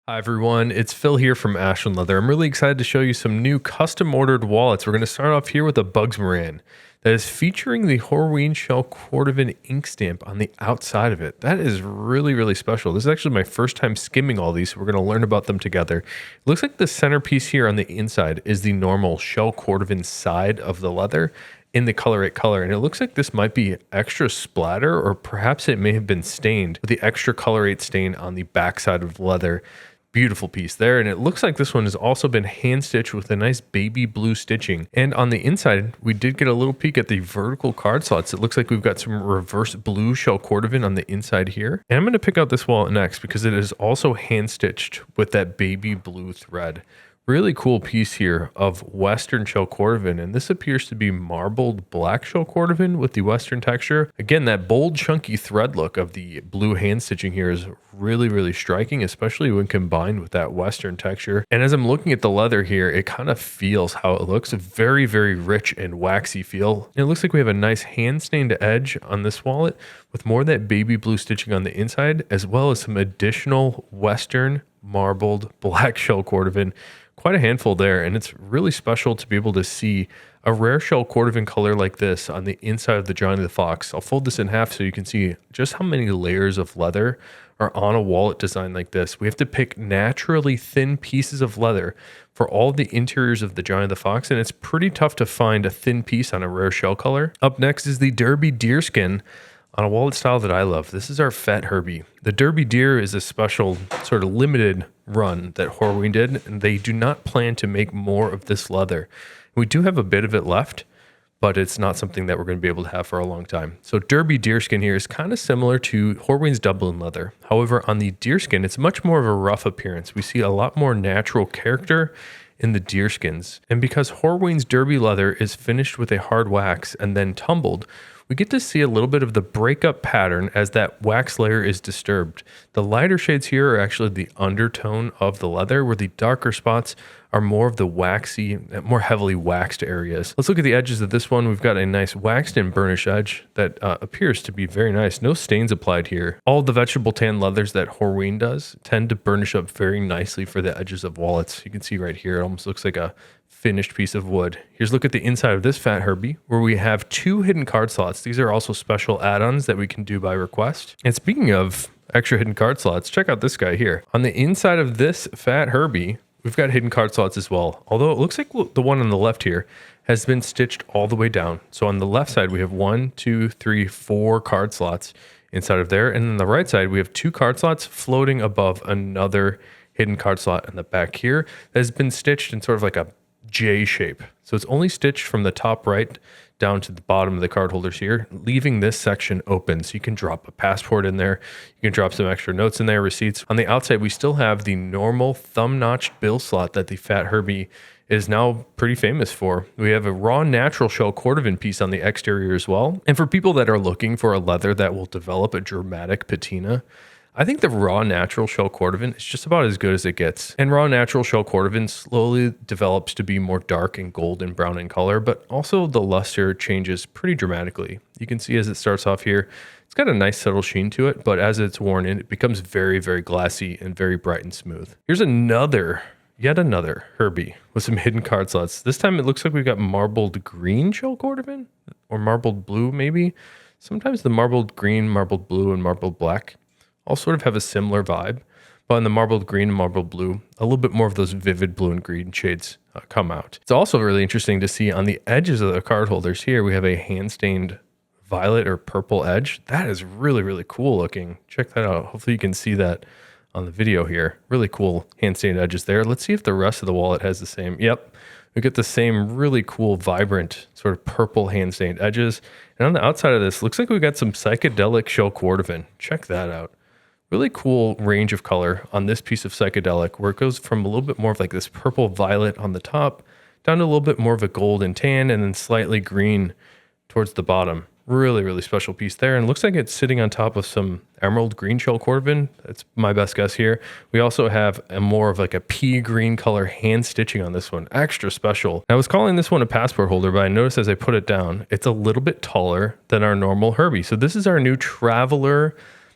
Hi everyone, it's Phil here from Ashland Leather. I'm really excited to show you some new custom ordered wallets. We're going to start off here with a Bugs Moran that is featuring the Horween Shell Cordovan ink stamp on the outside of it. That is really special. This is actually my first time skimming all these, so we're going to learn about them together. It looks like the centerpiece here on the inside is the normal Shell Cordovan side of the leather in the color 8 color, and it looks like this might be extra splatter, or perhaps it may have been stained with the extra color 8 stain on the backside of the leather. Beautiful piece there, and it looks like this one has also been hand stitched with a nice baby blue stitching. And on the inside, we did get a little peek at the vertical card slots. It looks like we've got some reverse blue Shell Cordovan on the inside here. And I'm going to pick out this wallet next because it is also hand stitched with that baby blue thread. Really cool piece here of Western Shell Cordovan, and this appears to be marbled black Shell Cordovan with the Western texture. Again, that bold chunky thread look of the blue hand stitching here is really striking, especially when combined with that Western texture. And as I'm looking at the leather here, it kind of feels how it looks, a very rich and waxy feel. And it looks like we have a nice hand stained edge on this wallet with more of that baby blue stitching on the inside, as well as some additional Western marbled black Shell Cordovan. Quite a handful there, and it's really special to be able to see a rare Shell Cordovan color like this on the inside of the Johnny the Fox. I'll fold this in half so you can see just how many layers of leather are on a wallet design like this. We have to pick naturally thin pieces of leather for all the interiors of the Johnny the Fox, and it's pretty tough to find a thin piece on a rare shell color. Up next is the Derby Deerskin on a wallet style that I love. This is our Fat Herbie. The Derby Deer is a special sort of limited run that Horween did, and they do not plan to make more of this leather. We do have a bit of it left, but it's not something that we're going to be able to have for a long time. So Derby Deerskin here is kind of similar to Horween's Dublin leather. However, on the deerskin, it's much more of a rough appearance. We see a lot more natural character in the deerskins. And because Horween's Derby leather is finished with a hard wax and then tumbled, we get to see a little bit of the breakup pattern as that wax layer is disturbed. The lighter shades here are actually the undertone of the leather, where the darker spots are more of the waxy, more heavily waxed areas. Let's look at the edges of this one. We've got a nice waxed and burnished edge that appears to be very nice. No stains applied here. All the vegetable tan leathers that Horween does tend to burnish up very nicely for the edges of wallets. You can see right here, it almost looks like a finished piece of wood. Here's a look at the inside of this Fat Herbie, where we have 2 hidden card slots. These are also special add-ons that we can do by request. And speaking of extra hidden card slots, check out this guy here. On the inside of this Fat Herbie, we've got hidden card slots as well. Although it looks like the one on the left here has been stitched all the way down. So on the left side, we have 1, 2, 3, 4 card slots inside of there. And on the right side, we have 2 card slots floating above another hidden card slot in the back here that has been stitched in sort of like a J shape. So it's only stitched from the top right down to the bottom of the card holders here, leaving this section open. So you can drop a passport in there. You can drop some extra notes in there, receipts. On the outside, we still have the normal thumb notched bill slot that the Fat Herbie is now pretty famous for. We have a raw natural Shell Cordovan piece on the exterior as well. And for people that are looking for a leather that will develop a dramatic patina, I think the raw natural Shell Cordovan is just about as good as it gets. And raw natural Shell Cordovan slowly develops to be more dark and gold and brown in color, but also the luster changes pretty dramatically. You can see as it starts off here, it's got a nice subtle sheen to it, but as it's worn in, it becomes very glassy and very bright and smooth. Here's yet another Herbie with some hidden card slots. This time it looks like we've got marbled green Shell Cordovan, or marbled blue maybe. Sometimes the marbled green, marbled blue, and marbled black all sort of have a similar vibe, but in the marbled green and marbled blue, a little bit more of those vivid blue and green shades come out. It's also really interesting to see on the edges of the card holders here, we have a hand-stained violet or purple edge. That is really cool looking. Check that out. Hopefully you can see that on the video here. Really cool hand-stained edges there. Let's see if the rest of the wallet has the same. Yep, we get the same really cool, vibrant, sort of purple hand-stained edges. And on the outside of this, looks like we got some psychedelic Shell Cordovan. Check that out. Really cool range of color on this piece of psychedelic, where it goes from a little bit more of like this purple violet on the top down to a little bit more of a gold and tan, and then slightly green towards the bottom. Really special piece there, and looks like it's sitting on top of some emerald green Shell Cordovan. That's my best guess here. We also have a more of like a pea green color hand stitching on this one. Extra special. I was calling this one a passport holder, but I noticed as I put it down, it's a little bit taller than our normal Herbie. So this is our new Traveler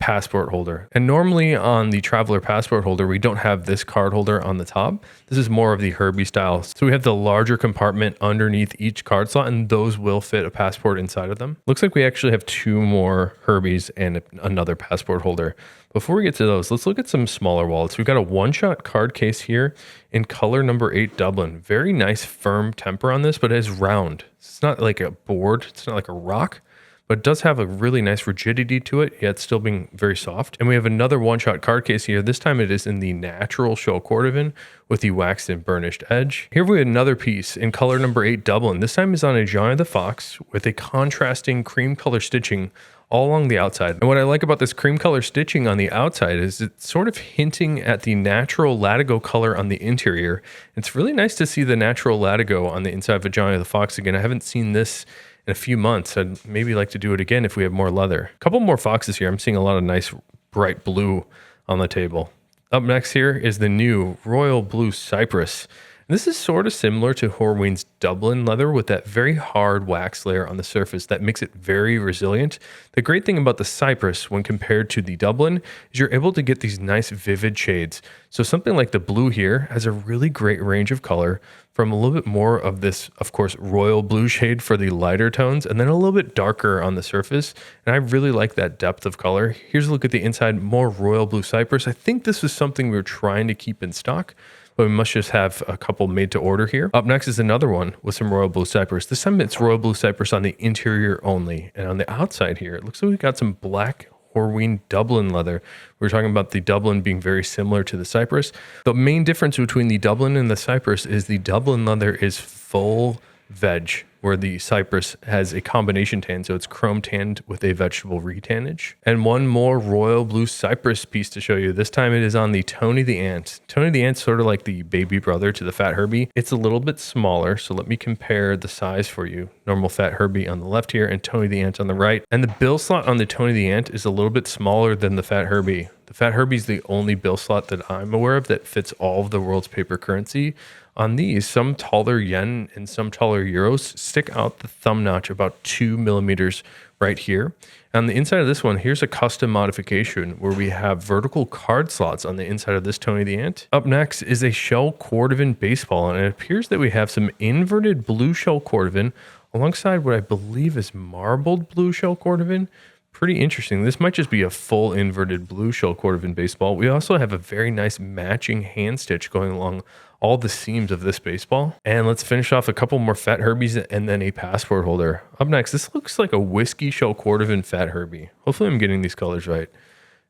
passport holder. And normally on the traveler passport holder, we don't have this card holder on the top. This is more of the Herbie style. So we have the larger compartment underneath each card slot, and those will fit a passport inside of them. Looks like we actually have 2 more Herbies and another passport holder. Before we get to those, let's look at some smaller wallets. We've got a one-shot card case here in color number 8 Dublin. Very nice firm temper on this, but it is round. It's not like a board. It's not like a rock, but it does have a really nice rigidity to it, yet still being very soft. And we have another one-shot card case here. This time it is in the natural shell cordovan with the waxed and burnished edge. Here we have another piece in color number 8 Dublin. This time is on a Johnny the Fox with a contrasting cream color stitching all along the outside. And what I like about this cream color stitching on the outside is it's sort of hinting at the natural latigo color on the interior. It's really nice to see the natural latigo on the inside of a Johnny the Fox again. I haven't seen this in a few months. I'd maybe like to do it again if we have more leather. A couple more foxes here. I'm seeing a lot of nice bright blue on the table. Up next here is the new royal blue cypress. This is sort of similar to Horween's Dublin leather with that very hard wax layer on the surface that makes it very resilient. The great thing about the cypress when compared to the Dublin is you're able to get these nice vivid shades. So something like the blue here has a really great range of color from a little bit more of this, of course, royal blue shade for the lighter tones, and then a little bit darker on the surface. And I really like that depth of color. Here's a look at the inside, more royal blue cypress. I think this is something we were trying to keep in stock, but we must just have a couple made to order here. Up next is another one with some royal blue cypress. This time it's royal blue cypress on the interior only. And on the outside here, it looks like we've got some black Horween Dublin leather. We were talking about the Dublin being very similar to the cypress. The main difference between the Dublin and the cypress is the Dublin leather is full veg, where the cypress has a combination tan, so it's chrome tanned with a vegetable retannage. And one more royal blue cypress piece to show you. This time it is on the Tony the Ant. Tony the Ant's sort of like the baby brother to the Fat Herbie. It's a little bit smaller, so let me compare the size for you. Normal Fat Herbie on the left here and Tony the Ant on the right. And the bill slot on the Tony the Ant is a little bit smaller than the Fat Herbie. The Fat Herbie is the only bill slot that I'm aware of that fits all of the world's paper currency. On these, some taller yen and some taller euros stick out the thumb notch about 2 millimeters right here. On the inside of this one, here's a custom modification where we have vertical card slots on the inside of this Tony the Ant. Up next is a shell cordovan baseball, and it appears that we have some inverted blue shell cordovan alongside what I believe is marbled blue shell cordovan. Pretty interesting. This might just be a full inverted blue shell cordovan baseball. We also have a very nice matching hand stitch going along all the seams of this baseball. And let's finish off a couple more Fat Herbies and then a passport holder. Up next, this looks like a whiskey shell cordovan Fat Herbie. Hopefully I'm getting these colors right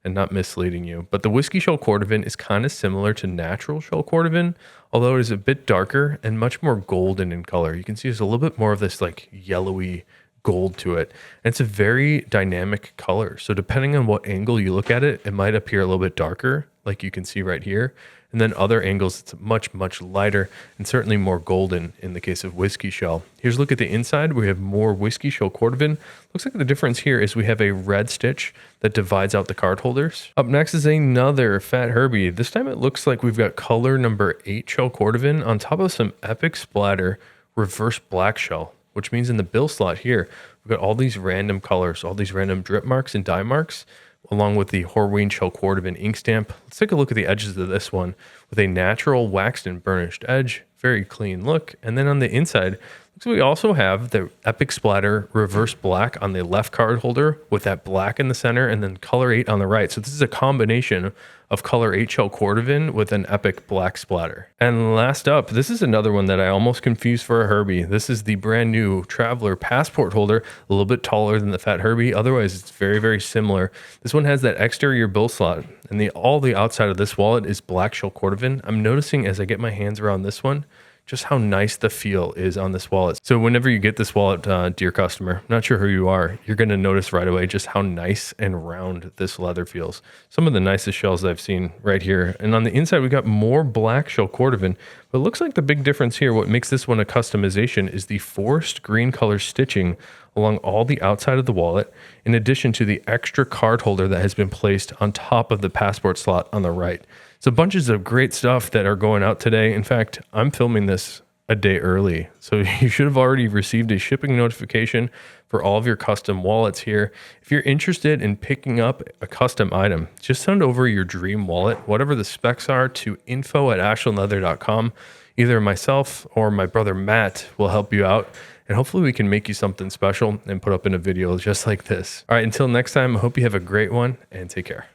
and not misleading you. But the whiskey shell cordovan is kind of similar to natural shell cordovan, although it is a bit darker and much more golden in color. You can see there's a little bit more of this like yellowy gold to it. And it's a very dynamic color. So depending on what angle you look at it, it might appear a little bit darker, like you can see right here. And then other angles, it's much, much lighter and certainly more golden in the case of whiskey shell. Here's a look at the inside. We have more whiskey shell cordovan. Looks like the difference here is we have a red stitch that divides out the card holders. Up next is another Fat Herbie. This time it looks like we've got color number 8 shell cordovan on top of some epic splatter reverse black shell, which means in the bill slot here, we've got all these random colors, all these random drip marks and dye marks, along with the Horween shell cordovan ink stamp. Let's take a look at the edges of this one with a natural waxed and burnished edge. Very clean look. And then on the inside, looks like we also have the epic splatter reverse black on the left card holder with that black in the center and then color 8 on the right. So this is a combination of color 8 shell cordovan with an epic black splatter. And last up, this is another one that I almost confused for a Herbie. This is the brand new Traveler passport holder, a little bit taller than the Fat Herbie. Otherwise, it's very, very similar. This one has that exterior bill slot, and all the outside of this wallet is black shell cordovan. I'm noticing as I get my hands around this one, just how nice the feel is on this wallet. So whenever you get this wallet, dear customer, not sure who you are, you're going to notice right away just how nice and round this leather feels. Some of the nicest shells I've seen right here. And on the inside, we got more black shell cordovan, but it looks like the big difference here, what makes this one a customization is the forest green color stitching along all the outside of the wallet, in addition to the extra card holder that has been placed on top of the passport slot on the right. So bunches of great stuff that are going out today. In fact, I'm filming this a day early, so you should have already received a shipping notification for all of your custom wallets here. If you're interested in picking up a custom item, just send over your dream wallet, whatever the specs are, to info@ashlandleather.com. Either myself or my brother Matt will help you out, and hopefully we can make you something special and put up in a video just like this. All right, until next time, I hope you have a great one and take care.